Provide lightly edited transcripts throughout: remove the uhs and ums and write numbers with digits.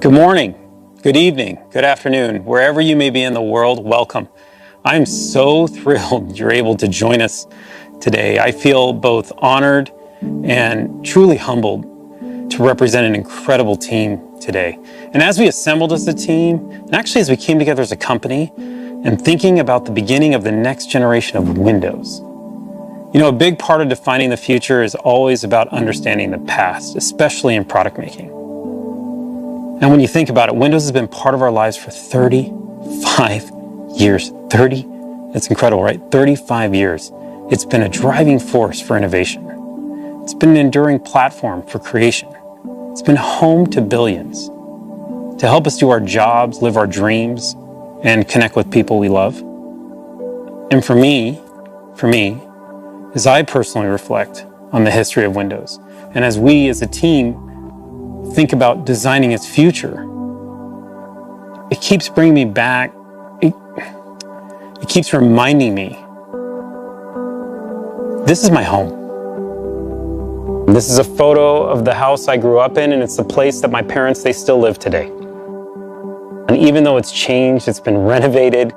Good morning, good evening, good afternoon, wherever you may be in the world, welcome. I'm so thrilled you're able to join us today. I feel both honored and truly humbled to represent an incredible team today. And as we assembled as a team, and actually as we came together as a company, and thinking about the beginning of the next generation of Windows. You know, a big part of defining the future is always about understanding the past, especially in product making. And when you think about it, Windows has been part of our lives for 35 years. That's incredible, right? 35 years. It's been a driving force for innovation. It's been an enduring platform for creation. It's been home to billions to help us do our jobs, live our dreams, and connect with people we love. And for me, as I personally reflect on the history of Windows, and as we as a team think about designing its future, it keeps bringing me back. It keeps reminding me, this is my home. This is a photo of the house I grew up in, and it's the place that my parents, they still live today. And even though it's changed, it's been renovated,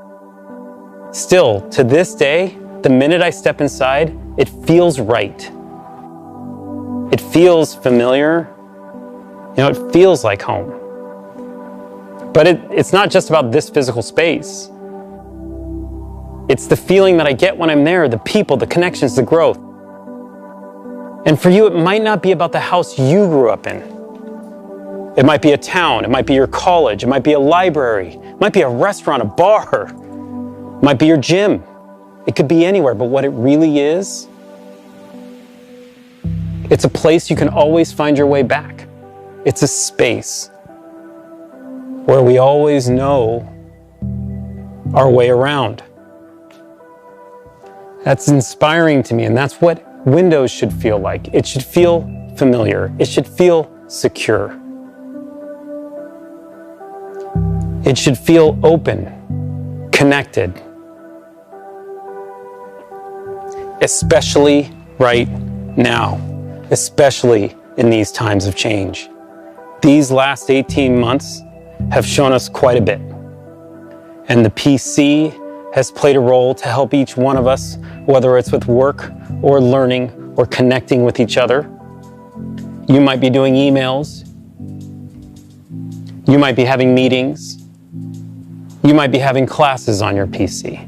still, to this day, the minute I step inside, it feels right. It feels familiar. You know, it feels like home. But it's not just about this physical space. It's the feeling that I get when I'm there, the people, the connections, the growth. And for you, it might not be about the house you grew up in. It might be a town, it might be your college, it might be a library, it might be a restaurant, a bar, it might be your gym. It could be anywhere, but what it really is, it's a place you can always find your way back. It's a space where we always know our way around. That's inspiring to me, and that's what Windows should feel like. It should feel familiar. It should feel secure. It should feel open, connected, especially right now, especially in these times of change. These last 18 months have shown us quite a bit. And the PC has played a role to help each one of us, whether it's with work or learning or connecting with each other. You might be doing emails. You might be having meetings. You might be having classes on your PC.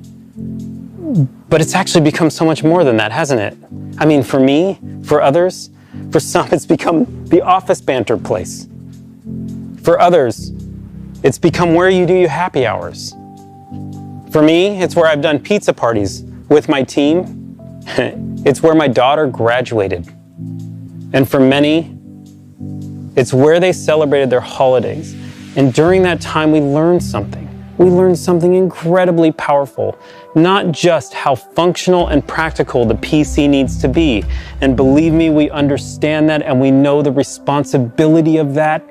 But it's actually become so much more than that, hasn't it? I mean, for me, for others, for some, it's become the office banter place. For others, it's become where you do your happy hours. For me, it's where I've done pizza parties with my team. It's where my daughter graduated. And for many, it's where they celebrated their holidays. And during that time, we learned something. We learned something incredibly powerful, not just how functional and practical the PC needs to be. And believe me, we understand that and we know the responsibility of that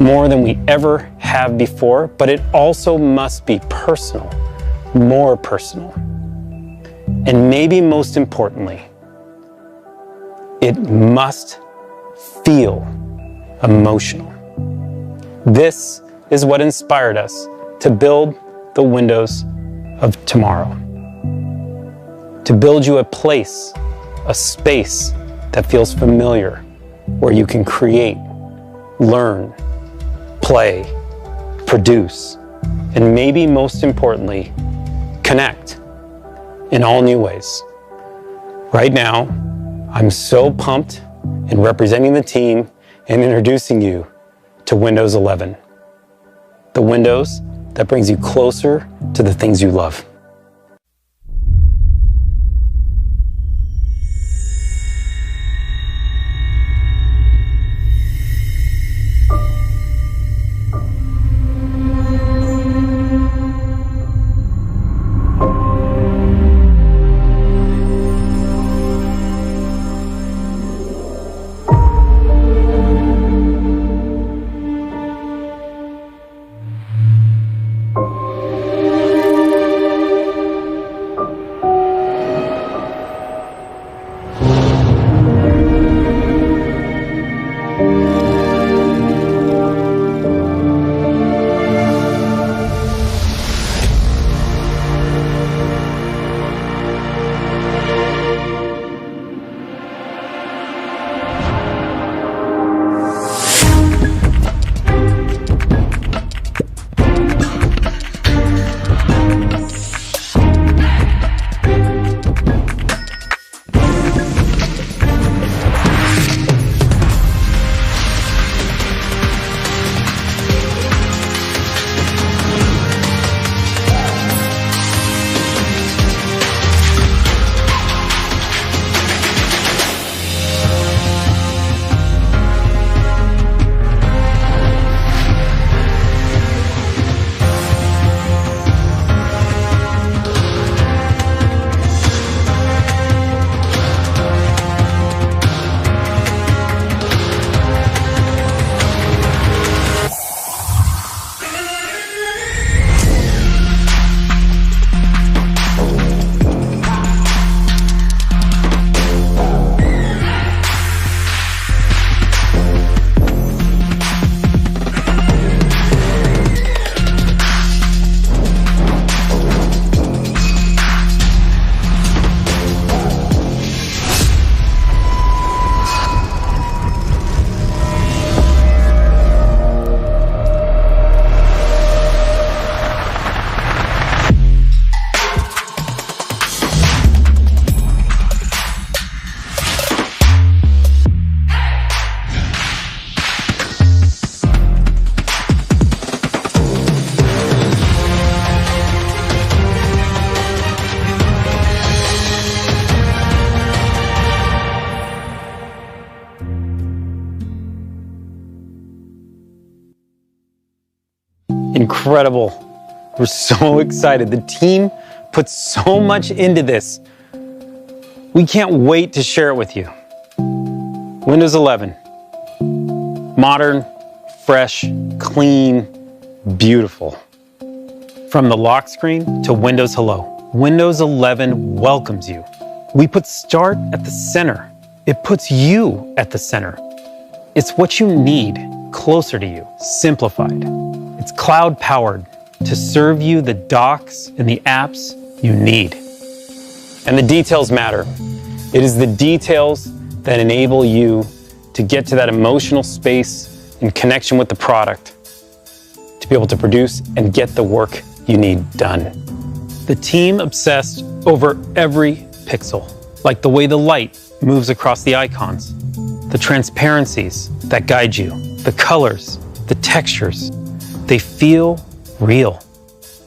more than we ever have before, but it also must be personal, more personal. And maybe most importantly, it must feel emotional. This is what inspired us to build the Windows of tomorrow. To build you a place, a space that feels familiar, where you can create, learn, play, produce, and maybe most importantly, connect in all new ways. Right now, I'm so pumped in representing the team and introducing you to Windows 11. The Windows that brings you closer to the things you love. incredible. We're so excited. The team put so much into this. We can't wait to share it with you. Windows 11. Modern, fresh, clean, beautiful. From the lock screen to Windows Hello, Windows 11 welcomes you. We put Start at the center. It puts you at the center. It's what you need closer to you, simplified. It's cloud-powered to serve you the docs and the apps you need. And the details matter. It is the details that enable you to get to that emotional space in connection with the product, to be able to produce and get the work you need done. The team obsessed over every pixel, like the way the light moves across the icons, the transparencies that guide you, the colors, the textures. They feel real.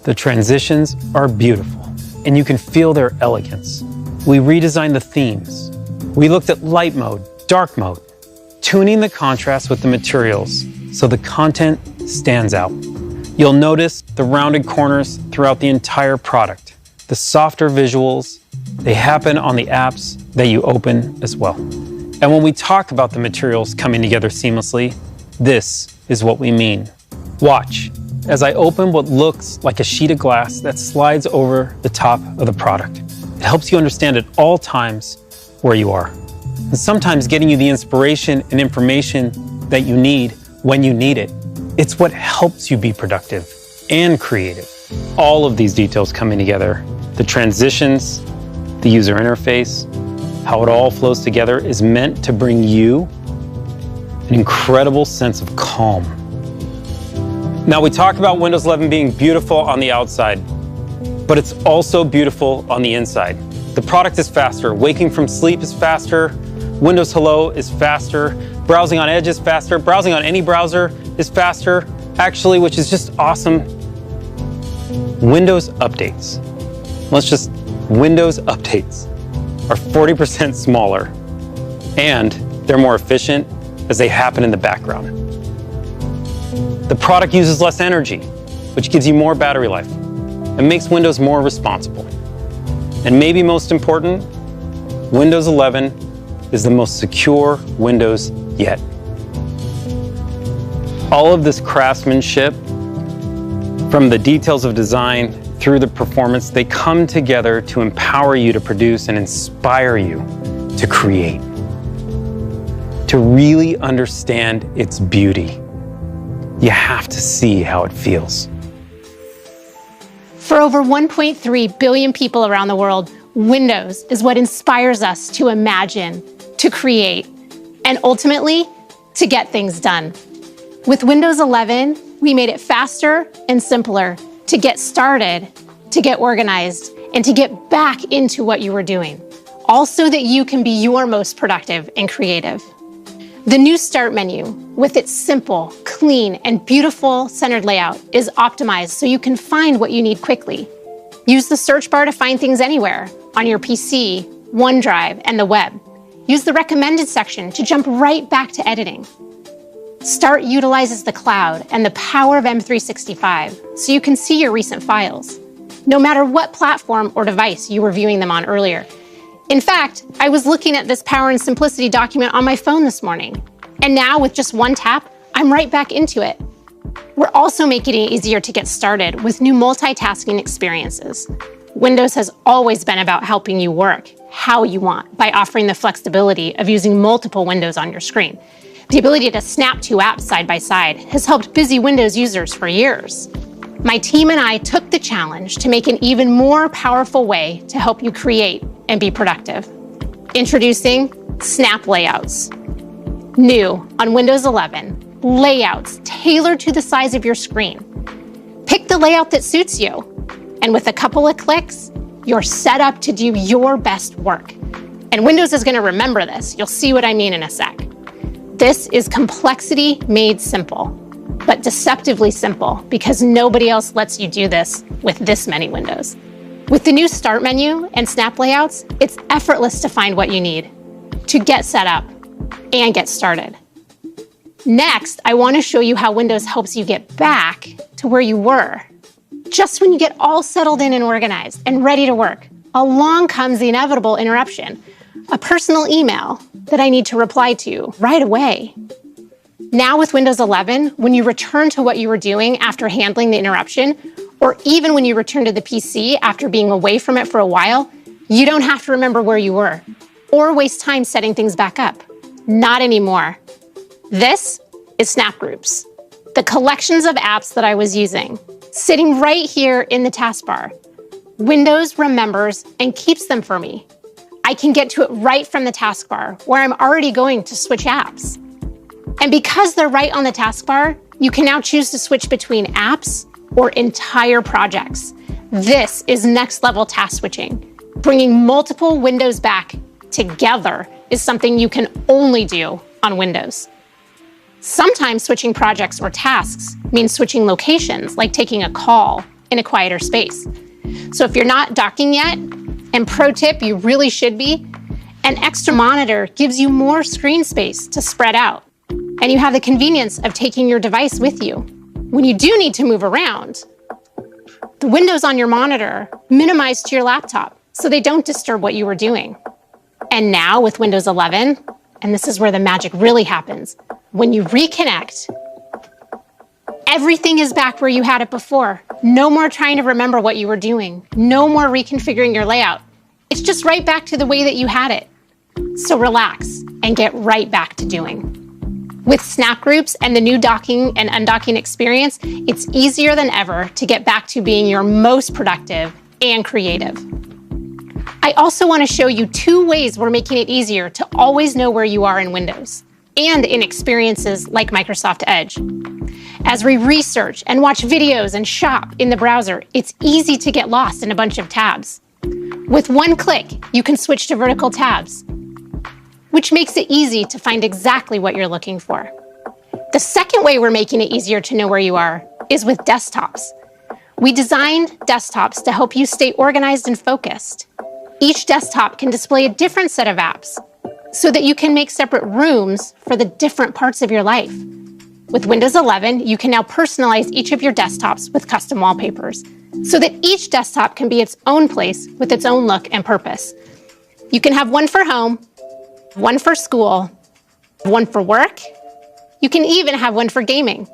The transitions are beautiful, and you can feel their elegance. We redesigned the themes. We looked at light mode, dark mode, tuning the contrast with the materials so the content stands out. You'll notice the rounded corners throughout the entire product. The softer visuals, they happen on the apps that you open as well. And when we talk about the materials coming together seamlessly, this is what we mean. Watch as I open what looks like a sheet of glass that slides over the top of the product. It helps you understand at all times where you are, and sometimes getting you the inspiration and information that you need when you need it. It's what helps you be productive and creative. All of these details coming together, the transitions, the user interface, how it all flows together is meant to bring you an incredible sense of calm. Now, we talk about Windows 11 being beautiful on the outside, but it's also beautiful on the inside. The product is faster. Waking from sleep is faster. Windows Hello is faster. Browsing on Edge is faster. Browsing on any browser is faster. Actually, which is just awesome, Windows updates. Windows updates are 40% smaller, and they're more efficient as they happen in the background. The product uses less energy, which gives you more battery life and makes Windows more responsible. And maybe most important, Windows 11 is the most secure Windows yet. All of this craftsmanship, from the details of design through the performance, they come together to empower you to produce and inspire you to create, to really understand its beauty. You have to see how it feels. For over 1.3 billion people around the world, Windows is what inspires us to imagine, to create, and ultimately, to get things done. With Windows 11, we made it faster and simpler to get started, to get organized, and to get back into what you were doing, all so that you can be your most productive and creative. The new Start menu, with its simple, clean, and beautiful centered layout, is optimized so you can find what you need quickly. Use the search bar to find things anywhere, on your PC, OneDrive, and the web. Use the recommended section to jump right back to editing. Start utilizes the cloud and the power of M365 so you can see your recent files, no matter what platform or device you were viewing them on earlier. In fact, I was looking at this Power and Simplicity document on my phone this morning, and now with just one tap, I'm right back into it. We're also making it easier to get started with new multitasking experiences. Windows has always been about helping you work how you want by offering the flexibility of using multiple windows on your screen. The ability to snap two apps side by side has helped busy Windows users for years. My team and I took the challenge to make an even more powerful way to help you create and be productive. Introducing Snap Layouts. New on Windows 11, layouts tailored to the size of your screen. Pick the layout that suits you, and with a couple of clicks, you're set up to do your best work. And Windows is going to remember this. You'll see what I mean in a sec. This is complexity made simple, but deceptively simple because nobody else lets you do this with this many windows. With the new Start menu and Snap Layouts, it's effortless to find what you need, to get set up and get started. Next, I want to show you how Windows helps you get back to where you were. Just when you get all settled in and organized and ready to work, along comes the inevitable interruption, a personal email that I need to reply to right away. Now with Windows 11, when you return to what you were doing after handling the interruption, or even when you return to the PC after being away from it for a while, you don't have to remember where you were or waste time setting things back up. Not anymore. This is Snap Groups, the collections of apps that I was using, sitting right here in the taskbar. Windows remembers and keeps them for me. I can get to it right from the taskbar where I'm already going to switch apps. And because they're right on the taskbar, you can now choose to switch between apps or entire projects. This is next level task switching. Bringing multiple windows back together is something you can only do on Windows. Sometimes switching projects or tasks means switching locations, like taking a call in a quieter space. So if you're not docking yet, and pro tip, you really should be, an extra monitor gives you more screen space to spread out. And you have the convenience of taking your device with you. When you do need to move around, the windows on your monitor minimize to your laptop so they don't disturb what you were doing. And now with Windows 11, and this is where the magic really happens, when you reconnect, everything is back where you had it before. No more trying to remember what you were doing. No more reconfiguring your layout. It's just right back to the way that you had it. So relax and get right back to doing. With Snap Groups and the new docking and undocking experience, it's easier than ever to get back to being your most productive and creative. I also want to show you 2 ways we're making it easier to always know where you are in Windows and in experiences like Microsoft Edge. As we research and watch videos and shop in the browser, it's easy to get lost in a bunch of tabs. With one click, you can switch to vertical tabs, which makes it easy to find exactly what you're looking for. The second way we're making it easier to know where you are is with desktops. We designed desktops to help you stay organized and focused. Each desktop can display a different set of apps so that you can make separate rooms for the different parts of your life. With Windows 11, you can now personalize each of your desktops with custom wallpapers so that each desktop can be its own place with its own look and purpose. You can have one for home, one for school, one for work. You can even have one for gaming.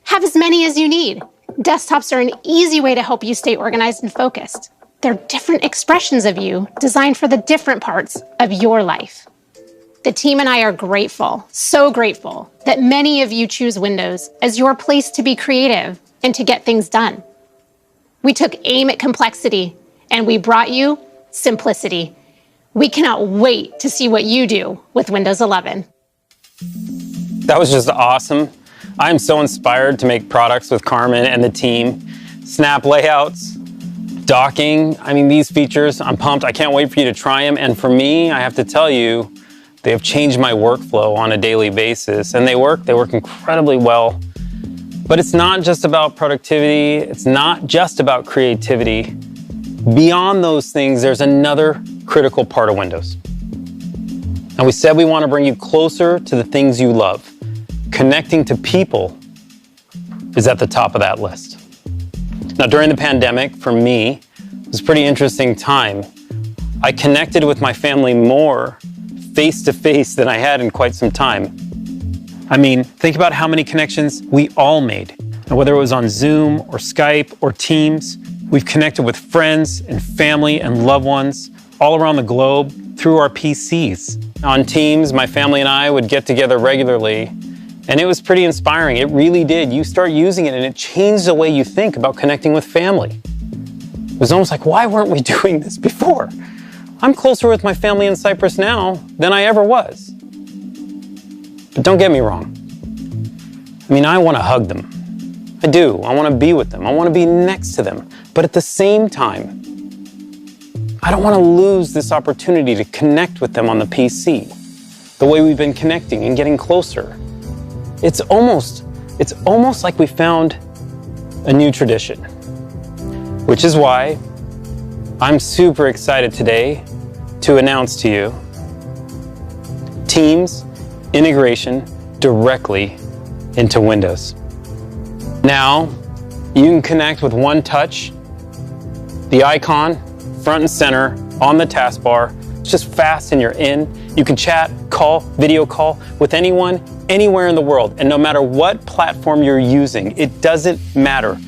Have as many as you need. Desktops are an easy way to help you stay organized and focused. They're different expressions of you designed for the different parts of your life. The team and I are grateful, so grateful, that many of you choose Windows as your place to be creative and to get things done. We took aim at complexity and we brought you simplicity. We cannot wait to see what you do with Windows 11. That was just awesome. I'm so inspired to make products with Carmen and the team. Snap layouts, docking, these features, I'm pumped. I can't wait for you to try them. And for me, I have to tell you, they have changed my workflow on a daily basis. And they work incredibly well. But it's not just about productivity. It's not just about creativity. Beyond those things, there's another critical part of Windows. And we said we want to bring you closer to the things you love. Connecting to people is at the top of that list. Now, during the pandemic, for me, it was a pretty interesting time. I connected with my family more face-to-face than I had in quite some time. Think about how many connections we all made. And whether it was on Zoom or Skype or Teams, we've connected with friends and family and loved ones all around the globe through our PCs. On Teams, my family and I would get together regularly, and it was pretty inspiring. It really did. You start using it, and it changed the way you think about connecting with family. It was almost like, why weren't we doing this before? I'm closer with my family in Cyprus now than I ever was. But don't get me wrong. I want to hug them. I do. I want to be with them. I want to be next to them. But at the same time, I don't want to lose this opportunity to connect with them on the PC, the way we've been connecting and getting closer. It's almost like we found a new tradition, which is why I'm super excited today to announce to you Teams integration directly into Windows. Now, You can connect with one touch. The icon, front and center, on the taskbar. It's just fast and you're in. You can chat, call, video call with anyone, anywhere in the world. And no matter what platform you're using, it doesn't matter.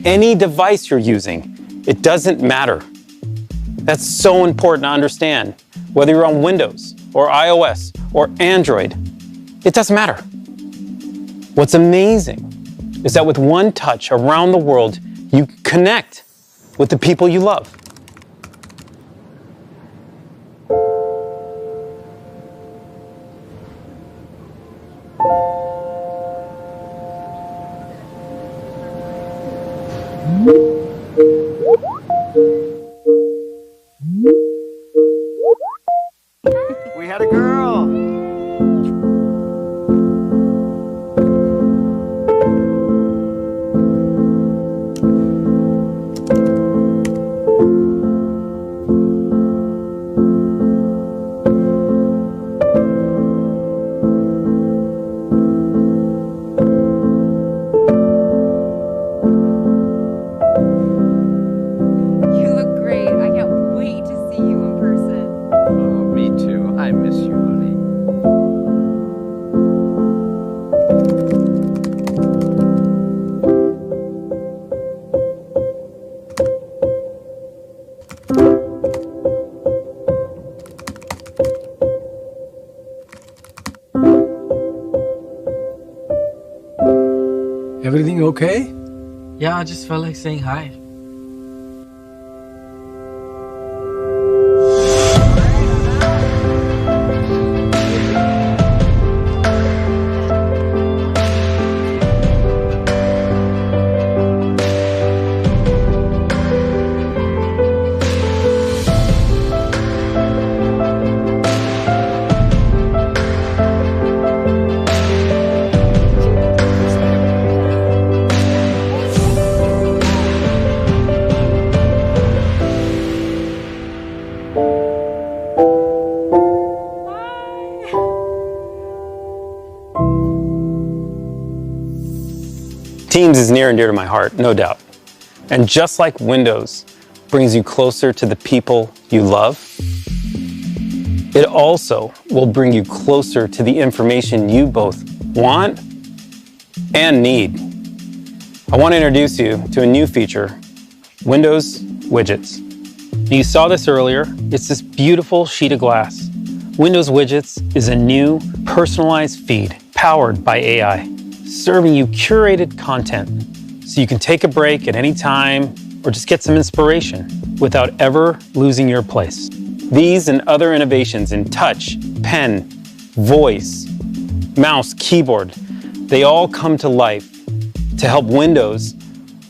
Any device you're using, it doesn't matter. That's so important to understand. Whether you're on Windows or iOS or Android, it doesn't matter. What's amazing is that with one touch around the world, you connect with the people you love. We had a girl. You look great. I can't wait to see you in person. Oh, me too. I miss you, honey. Everything okay? Yeah, I just felt like saying hi. Teams is near and dear to my heart, no doubt. And just like Windows brings you closer to the people you love, it also will bring you closer to the information you both want and need. I want to introduce you to a new feature, Windows Widgets. You saw this earlier. It's this beautiful sheet of glass. Windows Widgets is a new personalized feed powered by AI, serving you curated content so you can take a break at any time or just get some inspiration without ever losing your place. These and other innovations in touch, pen, voice, mouse, keyboard, they all come to life to help Windows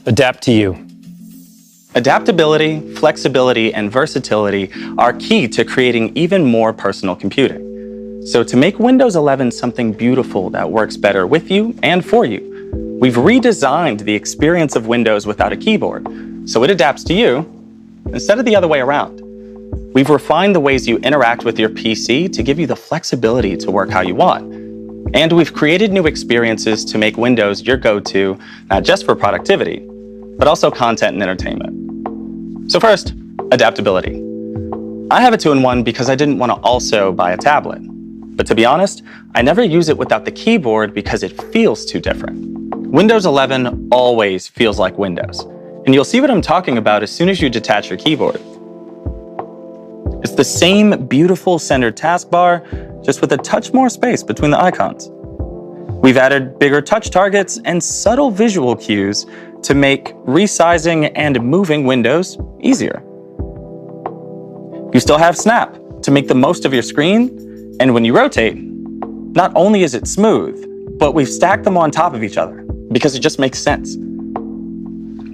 adapt to you. Adaptability, flexibility, and versatility are key to creating even more personal computing. So to make Windows 11 something beautiful that works better with you and for you, we've redesigned the experience of Windows without a keyboard, so it adapts to you instead of the other way around. We've refined the ways you interact with your PC to give you the flexibility to work how you want. And we've created new experiences to make Windows your go-to, not just for productivity, but also content and entertainment. So first, adaptability. I have a 2-in-1 because I didn't want to also buy a tablet. But to be honest, I never use it without the keyboard because it feels too different. Windows 11 always feels like Windows. And you'll see what I'm talking about as soon as you detach your keyboard. It's the same beautiful centered taskbar, just with a touch more space between the icons. We've added bigger touch targets and subtle visual cues to make resizing and moving windows easier. You still have Snap to make the most of your screen, and when you rotate, not only is it smooth, but we've stacked them on top of each other because it just makes sense.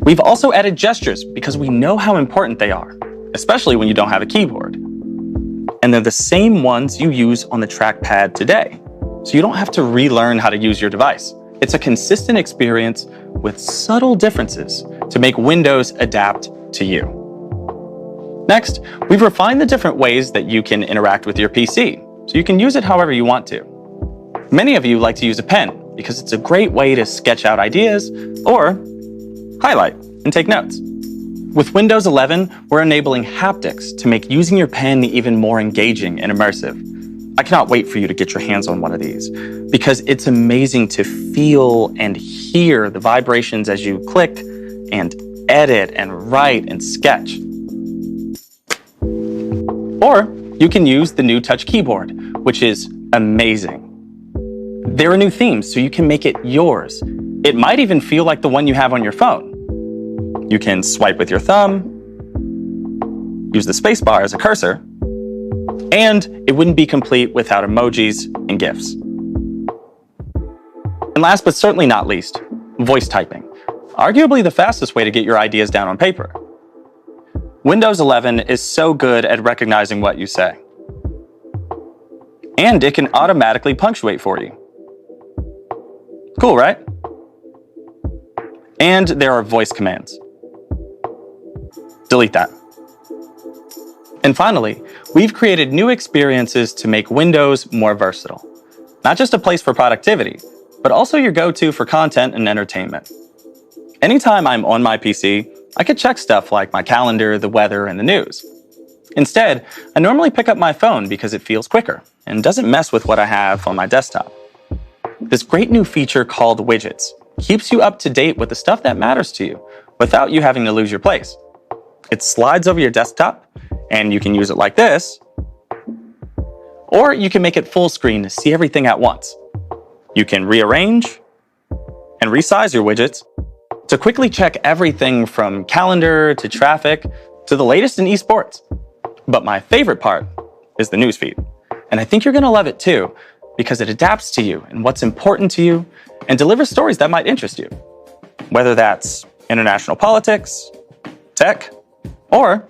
We've also added gestures because we know how important they are, especially when you don't have a keyboard. And they're the same ones you use on the trackpad today, so you don't have to relearn how to use your device. It's a consistent experience with subtle differences to make Windows adapt to you. Next, we've refined the different ways that you can interact with your PC, so you can use it however you want to. Many of you like to use a pen because it's a great way to sketch out ideas or highlight, and take notes. With Windows 11, we're enabling haptics to make using your pen even more engaging and immersive. I cannot wait for you to get your hands on one of these because it's amazing to feel and hear the vibrations as you click and edit and write and sketch. Or you can use the new touch keyboard, which is amazing. There are new themes, so you can make it yours. It might even feel like the one you have on your phone. You can swipe with your thumb, use the spacebar as a cursor, and it wouldn't be complete without emojis and GIFs. And last but certainly not least, voice typing. Arguably the fastest way to get your ideas down on paper. Windows 11 is so good at recognizing what you say. And it can automatically punctuate for you. Cool, right? And there are voice commands. Delete that. And finally, we've created new experiences to make Windows more versatile. Not just a place for productivity, but also your go-to for content and entertainment. Anytime I'm on my PC, I could check stuff like my calendar, the weather, and the news. Instead, I normally pick up my phone because it feels quicker and doesn't mess with what I have on my desktop. This great new feature called Widgets keeps you up to date with the stuff that matters to you without you having to lose your place. It slides over your desktop, and you can use it like this, or you can make it full screen to see everything at once. You can rearrange and resize your widgets to quickly check everything from calendar to traffic to the latest in esports. But my favorite part is the newsfeed. And I think you're gonna love it too, because it adapts to you and what's important to you and delivers stories that might interest you. Whether that's international politics, tech, or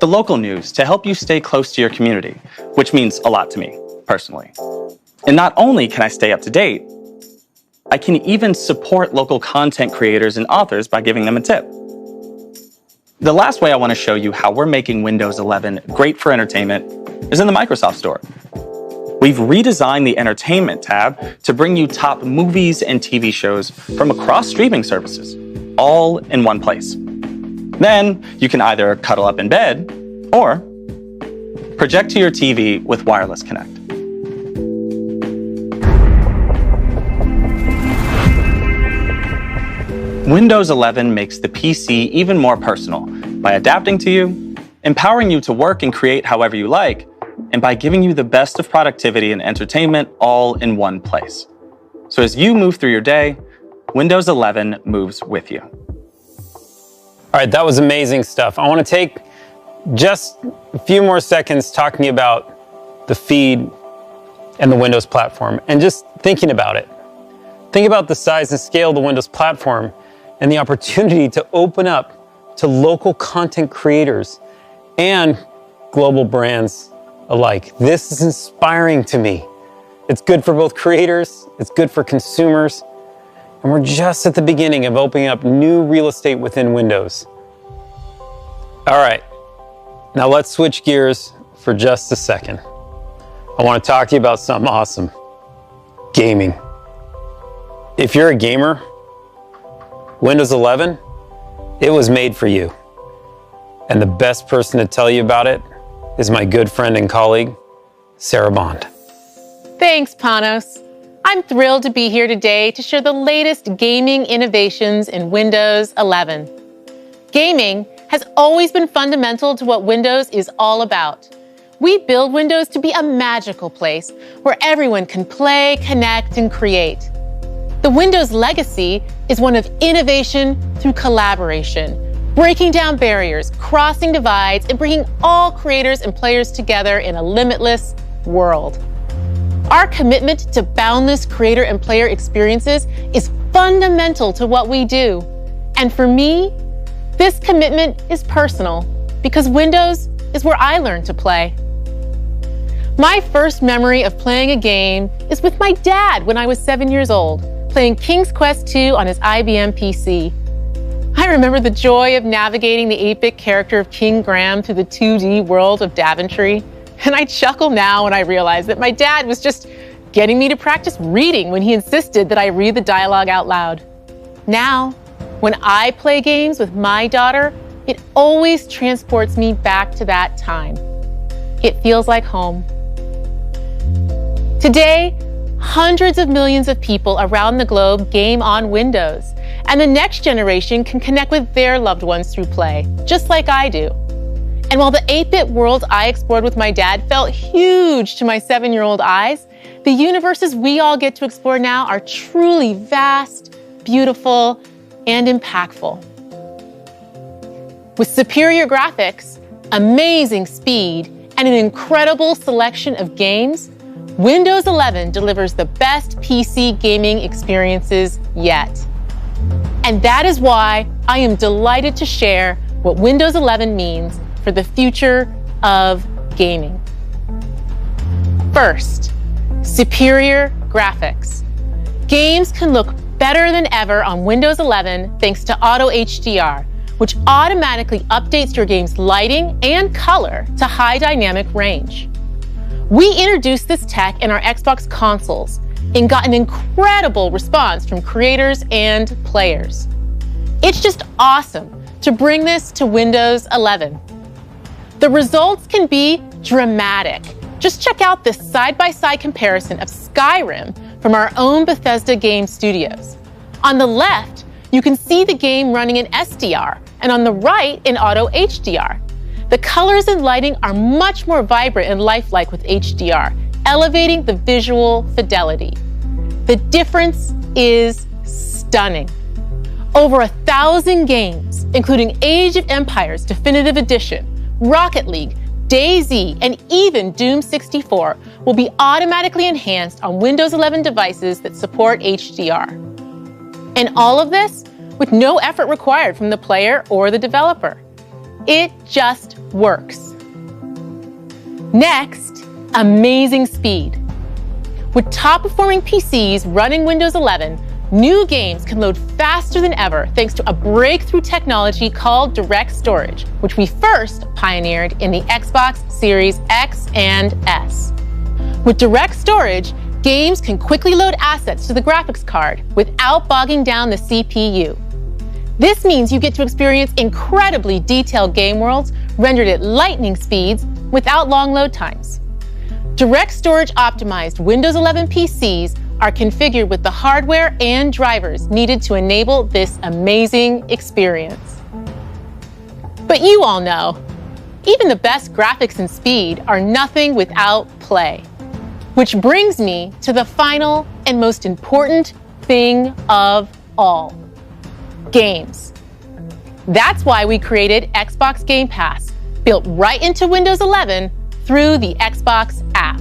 the local news to help you stay close to your community, which means a lot to me, personally. And not only can I stay up to date, I can even support local content creators and authors by giving them a tip. The last way I want to show you how we're making Windows 11 great for entertainment is in the Microsoft Store. We've redesigned the Entertainment tab to bring you top movies and TV shows from across streaming services, all in one place. Then you can either cuddle up in bed or project to your TV with Wireless Connect. Windows 11 makes the PC even more personal by adapting to you, empowering you to work and create however you like, and by giving you the best of productivity and entertainment all in one place. So as you move through your day, Windows 11 moves with you. All right, that was amazing stuff. I want to take just a few more seconds talking about the feed and the Windows platform and just thinking about it. Think about the size and scale of the Windows platform and the opportunity to open up to local content creators and global brands alike. This is inspiring to me. It's good for both creators, it's good for consumers, and we're just at the beginning of opening up new real estate within Windows. All right, now let's switch gears for just a second. I want to talk to you about something awesome. Gaming. If you're a gamer, Windows 11, it was made for you. And the best person to tell you about it is my good friend and colleague, Sarah Bond. Thanks, Panos. I'm thrilled to be here today to share the latest gaming innovations in Windows 11. Gaming has always been fundamental to what Windows is all about. We build Windows to be a magical place where everyone can play, connect, and create. The Windows legacy is one of innovation through collaboration, breaking down barriers, crossing divides, and bringing all creators and players together in a limitless world. Our commitment to boundless creator and player experiences is fundamental to what we do. And for me, this commitment is personal because Windows is where I learned to play. My first memory of playing a game is with my dad when I was 7 years old, playing King's Quest II on his IBM PC. I remember the joy of navigating the 8-bit character of King Graham through the 2D world of Daventry. And I chuckle now when I realize that my dad was just getting me to practice reading when he insisted that I read the dialogue out loud. Now, When I play games with my daughter, it always transports me back to that time. It feels like home. Today, hundreds of millions of people around the globe game on Windows, and the next generation can connect with their loved ones through play, just like I do. And while the 8-bit world I explored with my dad felt huge to my 7-year-old eyes, the universes we all get to explore now are truly vast, beautiful, and impactful. With superior graphics, amazing speed, and an incredible selection of games, Windows 11 delivers the best PC gaming experiences yet. And that is why I am delighted to share what Windows 11 means for the future of gaming. First, superior graphics. Games can look better than ever on Windows 11 thanks to Auto HDR, which automatically updates your game's lighting and color to high dynamic range. We introduced this tech in our Xbox consoles and got an incredible response from creators and players. It's just awesome to bring this to Windows 11. The results can be dramatic. Just check out this side-by-side comparison of Skyrim from our own Bethesda game studios. On the left, you can see the game running in SDR, and on the right in Auto HDR. The colors and lighting are much more vibrant and lifelike with HDR, elevating the visual fidelity. The difference is stunning. Over 1,000 games, including Age of Empires Definitive Edition, Rocket League, DayZ, and even Doom 64 will be automatically enhanced on Windows 11 devices that support HDR. And all of this with no effort required from the player or the developer. It just works. Next, amazing speed. With top-performing PCs running Windows 11, new games can load faster than ever thanks to a breakthrough technology called direct storage, which we first pioneered in the Xbox Series X and S. With direct storage, games can quickly load assets to the graphics card without bogging down the CPU. This means you get to experience incredibly detailed game worlds rendered at lightning speeds without long load times. Direct storage optimized Windows 11 PCs are configured with the hardware and drivers needed to enable this amazing experience. But you all know, even the best graphics and speed are nothing without play. Which brings me to the final and most important thing of all, games. That's why we created Xbox Game Pass, built right into Windows 11 through the Xbox app.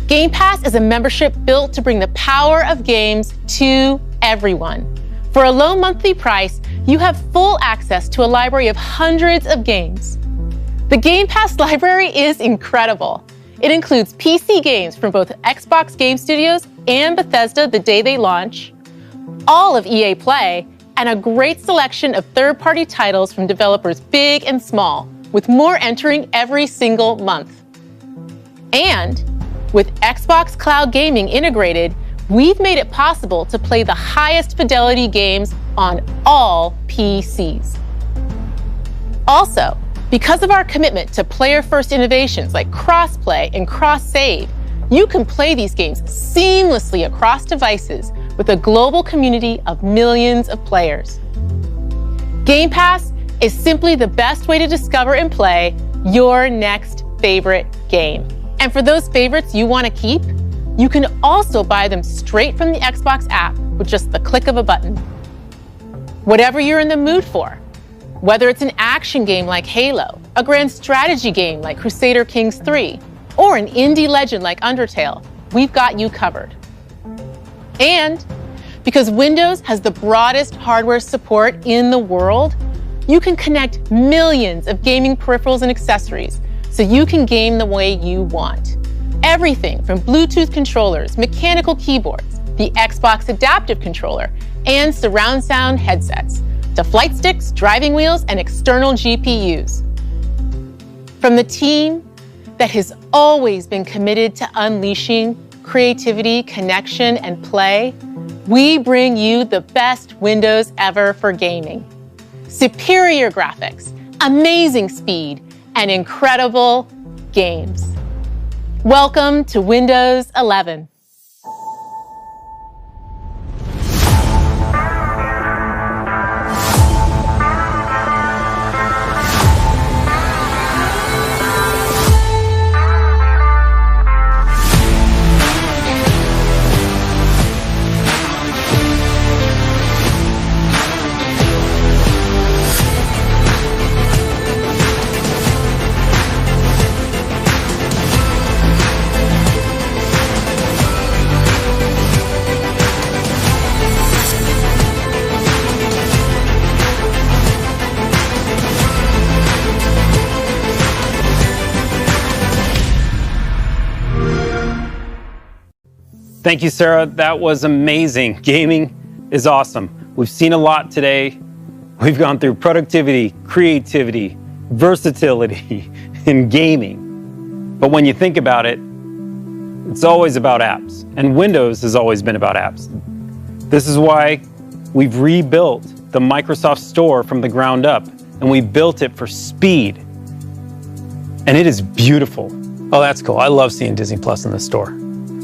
Game Pass is a membership built to bring the power of games to everyone. For a low monthly price, you have full access to a library of hundreds of games. The Game Pass library is incredible. It includes PC games from both Xbox Game Studios and Bethesda the day they launch, all of EA Play, and a great selection of third-party titles from developers big and small, with more entering every single month. And with Xbox Cloud Gaming integrated, we've made it possible to play the highest fidelity games on all PCs. Also, because of our commitment to player-first innovations like cross-play and cross-save, you can play these games seamlessly across devices with a global community of millions of players. Game Pass is simply the best way to discover and play your next favorite game. And for those favorites you want to keep, you can also buy them straight from the Xbox app with just the click of a button. Whatever you're in the mood for, whether it's an action game like Halo, a grand strategy game like Crusader Kings 3, or an indie legend like Undertale, we've got you covered. And because Windows has the broadest hardware support in the world, you can connect millions of gaming peripherals and accessories so you can game the way you want. Everything from Bluetooth controllers, mechanical keyboards, the Xbox Adaptive Controller, and surround sound headsets, to flight sticks, driving wheels, and external GPUs. From the team that has always been committed to unleashing creativity, connection, and play, we bring you the best Windows ever for gaming. Superior graphics, amazing speed, and incredible games. Welcome to Windows 11. Thank you, Sarah. That was amazing. Gaming is awesome. We've seen a lot today. We've gone through productivity, creativity, versatility in gaming. But when you think about it, it's always about apps. And Windows has always been about apps. This is why we've rebuilt the Microsoft Store from the ground up, and we built it for speed. And it is beautiful. Oh, that's cool. I love seeing Disney Plus in the store.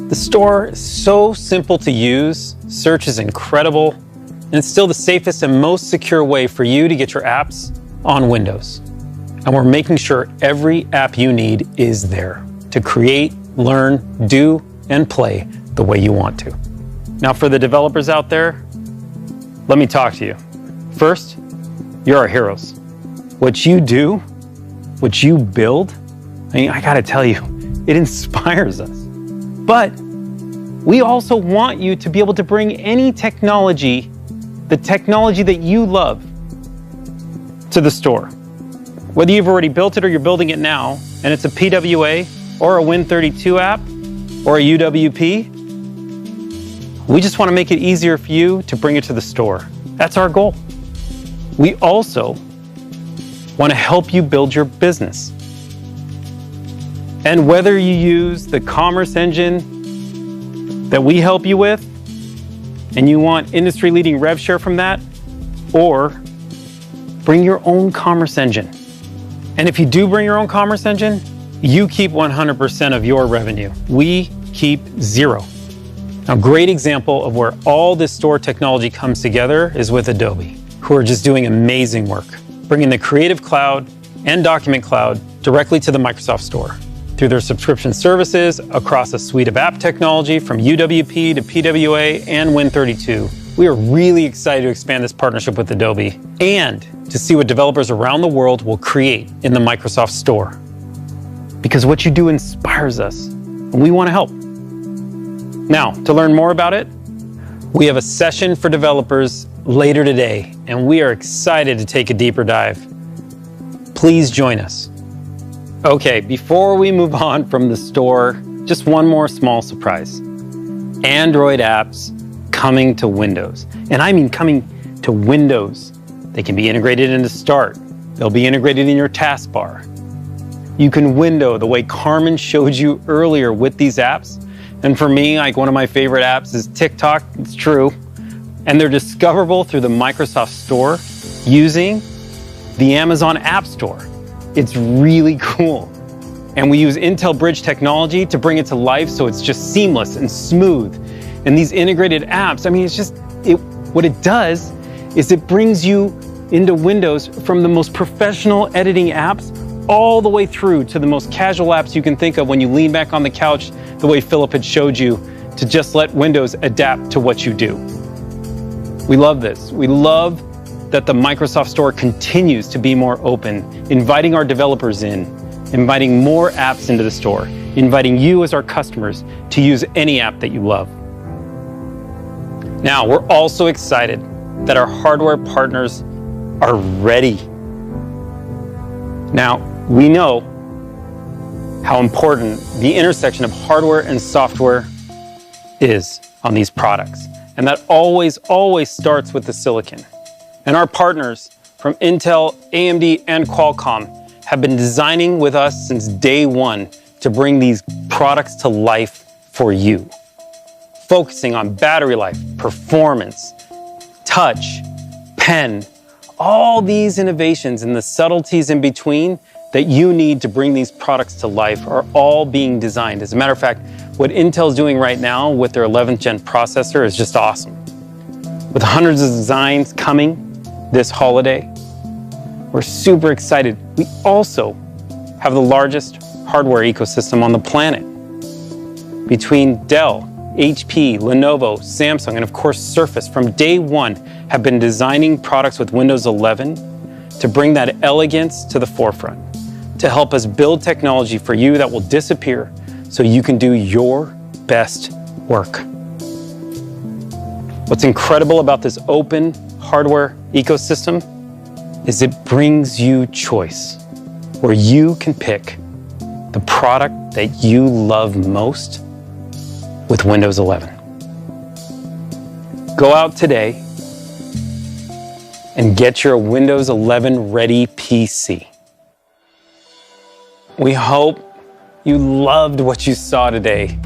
The store is so simple to use, search is incredible, and it's still the safest and most secure way for you to get your apps on Windows. And we're making sure every app you need is there to create, learn, do, and play the way you want to. Now for the developers out there, let me talk to you. First, you're our heroes. What you do, what you build, I gotta tell you, it inspires us. But we also want you to be able to bring any technology, the technology that you love, to the store. Whether you've already built it or you're building it now, and it's a PWA or a Win32 app or a UWP, we just want to make it easier for you to bring it to the store. That's our goal. We also want to help you build your business. And whether you use the commerce engine that we help you with, and you want industry-leading rev share from that, or bring your own commerce engine. And if you do bring your own commerce engine, you keep 100% of your revenue. We keep 0. A great example of where all this store technology comes together is with Adobe, who are just doing amazing work, bringing the Creative Cloud and Document Cloud directly to the Microsoft Store. Through their subscription services across a suite of app technology from UWP to PWA and Win32. We are really excited to expand this partnership with Adobe and to see what developers around the world will create in the Microsoft Store. Because what you do inspires us, and we want to help. Now, to learn more about it, we have a session for developers later today, and we are excited to take a deeper dive. Please join us. Okay, before we move on from the store, just one more small surprise. Android apps coming to Windows. And I mean coming to Windows. They can be integrated into Start. They'll be integrated in your taskbar. You can window the way Carmen showed you earlier with these apps. And for me, like one of my favorite apps is TikTok, it's true. And they're discoverable through the Microsoft Store using the Amazon App Store. It's really cool. And we use Intel Bridge technology to bring it to life so it's just seamless and smooth. And these integrated apps, I mean, it's just, what it does is it brings you into Windows from the most professional editing apps all the way through to the most casual apps you can think of when you lean back on the couch, the way Philip had showed you, to just let Windows adapt to what you do. We love this. We love that the Microsoft Store continues to be more open, inviting our developers in, inviting more apps into the store, inviting you as our customers to use any app that you love. Now, we're also excited that our hardware partners are ready. Now, we know how important the intersection of hardware and software is on these products. And that always starts with the silicon. And our partners from Intel, AMD, and Qualcomm have been designing with us since day one to bring these products to life for you. focusing on battery life, performance, touch, pen, all these innovations and the subtleties in between that you need to bring these products to life are all being designed. As a matter of fact, what Intel's doing right now with their 11th gen processor is just awesome. With hundreds of designs coming this holiday, we're super excited. We also have the largest hardware ecosystem on the planet. Between Dell, HP, Lenovo, Samsung, and of course Surface, from day one, have been designing products with Windows 11 to bring that elegance to the forefront, to help us build technology for you that will disappear so you can do your best work. What's incredible about this open hardware ecosystem is it brings you choice, where you can pick the product that you love most with Windows 11. Go out today and get your Windows 11 ready PC. We hope you loved what you saw today.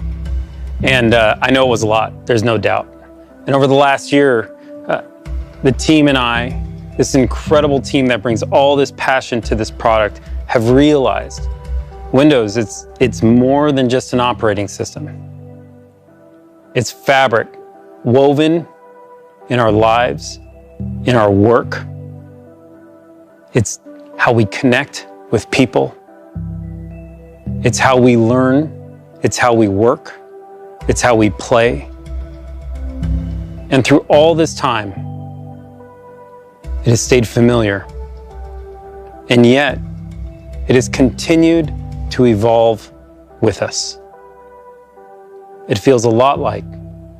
And I know it was a lot, there's no doubt. And over the last year, the team and I, this incredible team that brings all this passion to this product, have realized Windows, it's more than just an operating system. It's fabric woven in our lives, in our work. It's how we connect with people. It's how we learn. It's how we work. It's how we play. And through all this time, it has stayed familiar. And yet, it has continued to evolve with us. It feels a lot like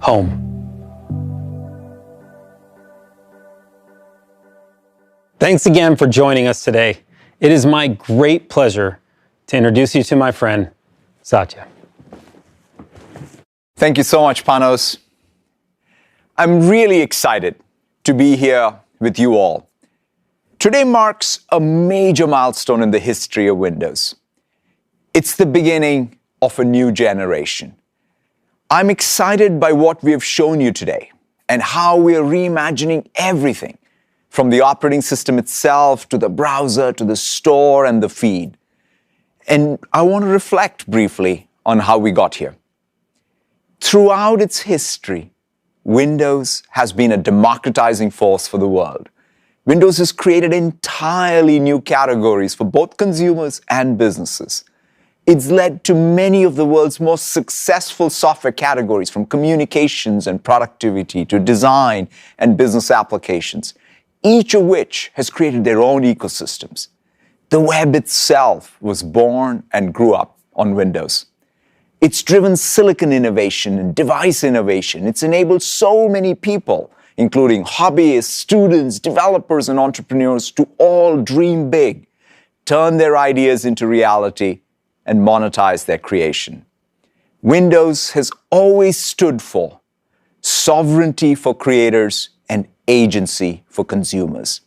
home. Thanks again for joining us today. It is my great pleasure to introduce you to my friend, Satya. Thank you so much, Panos. I'm really excited to be here with you all. Today marks a major milestone in the history of Windows. It's the beginning of a new generation. I'm excited by what we have shown you today and how we are reimagining everything, from the operating system itself to the browser to the store and the feed. And I want to reflect briefly on how we got here. Throughout its history, Windows has been a democratizing force for the world. Windows has created entirely new categories for both consumers and businesses. It's led to many of the world's most successful software categories, from communications and productivity to design and business applications, each of which has created their own ecosystems. The web itself was born and grew up on Windows. It's driven silicon innovation and device innovation. It's enabled so many people, including hobbyists, students, developers, and entrepreneurs, to all dream big, turn their ideas into reality, and monetize their creation. Windows has always stood for sovereignty for creators and agency for consumers.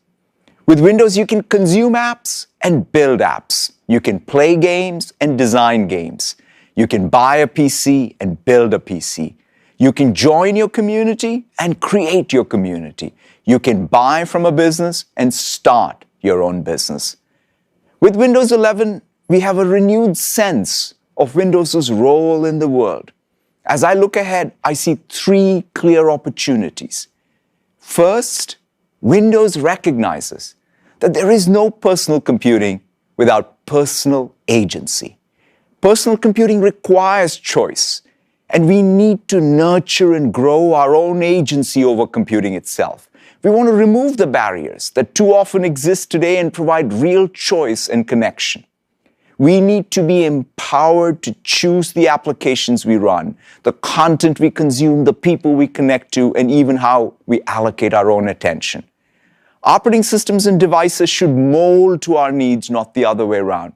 With Windows, you can consume apps and build apps. You can play games and design games. You can buy a PC and build a PC. You can join your community and create your community. You can buy from a business and start your own business. With Windows 11, we have a renewed sense of Windows' role in the world. As I look ahead, I see three clear opportunities. First, Windows recognizes that there is no personal computing without personal agency. Personal computing requires choice, and we need to nurture and grow our own agency over computing itself. We want to remove the barriers that too often exist today and provide real choice and connection. We need to be empowered to choose the applications we run, the content we consume, the people we connect to, and even how we allocate our own attention. Operating systems and devices should mold to our needs, not the other way around.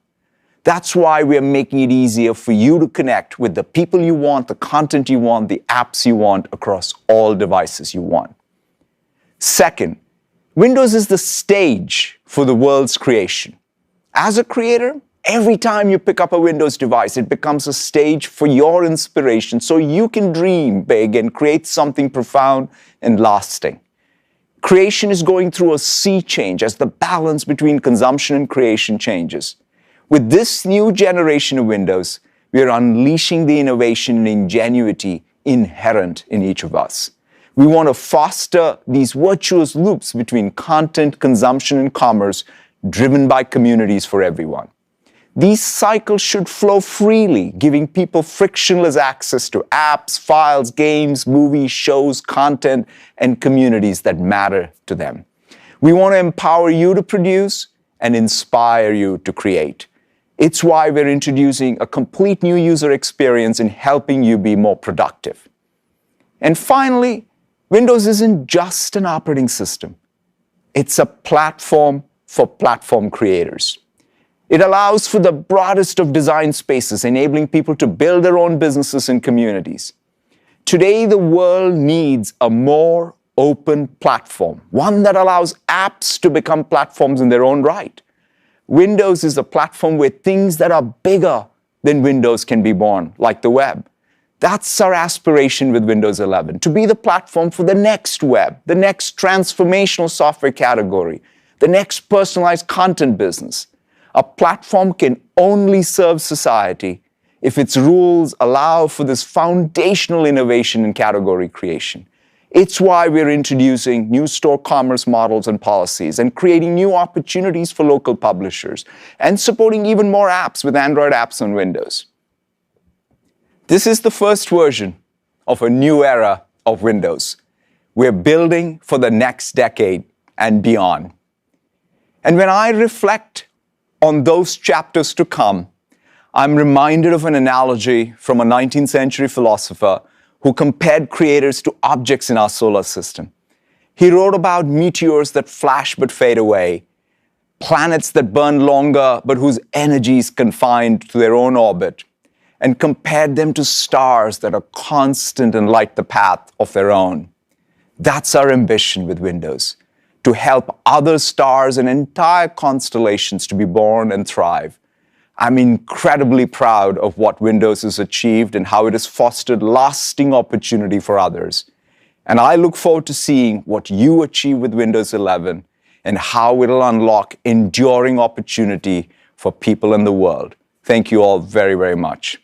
That's why we are making it easier for you to connect with the people you want, the content you want, the apps you want across all devices you want. Second, Windows is the stage for the world's creation. As a creator, Every time you pick up a Windows device, it becomes a stage for your inspiration so you can dream big and create something profound and lasting. Creation is going through a sea change as the balance between consumption and creation changes. With this new generation of Windows, we are unleashing the innovation and ingenuity inherent in each of us. We want to foster these virtuous loops between content, consumption, and commerce driven by communities for everyone. These cycles should flow freely, giving people frictionless access to apps, files, games, movies, shows, content, and communities that matter to them. We want to empower you to produce and inspire you to create. It's why we're introducing a complete new user experience in helping you be more productive. And finally, Windows isn't just an operating system. It's a platform for platform creators. It allows for the broadest of design spaces, enabling people to build their own businesses and communities. Today, the world needs a more open platform, one that allows apps to become platforms in their own right. Windows is a platform where things that are bigger than Windows can be born, like the web. That's our aspiration with Windows 11, to be the platform for the next web, the next transformational software category, the next personalized content business. A platform can only serve society if its rules allow for this foundational innovation in category creation. It's why we're introducing new store commerce models and policies and creating new opportunities for local publishers and supporting even more apps with Android apps on Windows. This is the first version of a new era of Windows. We're building for the next decade and beyond. And when I reflect on those chapters to come, I'm reminded of an analogy from a 19th century philosopher who compared creators to objects in our solar system. He wrote about meteors that flash but fade away, planets that burn longer but whose energy is confined to their own orbit, and compared them to stars that are constant and light the path of their own. That's our ambition with Windows, to help other stars and entire constellations to be born and thrive. I'm incredibly proud of what Windows has achieved and how it has fostered lasting opportunity for others. And I look forward to seeing what you achieve with Windows 11 and how it'll unlock enduring opportunity for people in the world. Thank you all very, very much.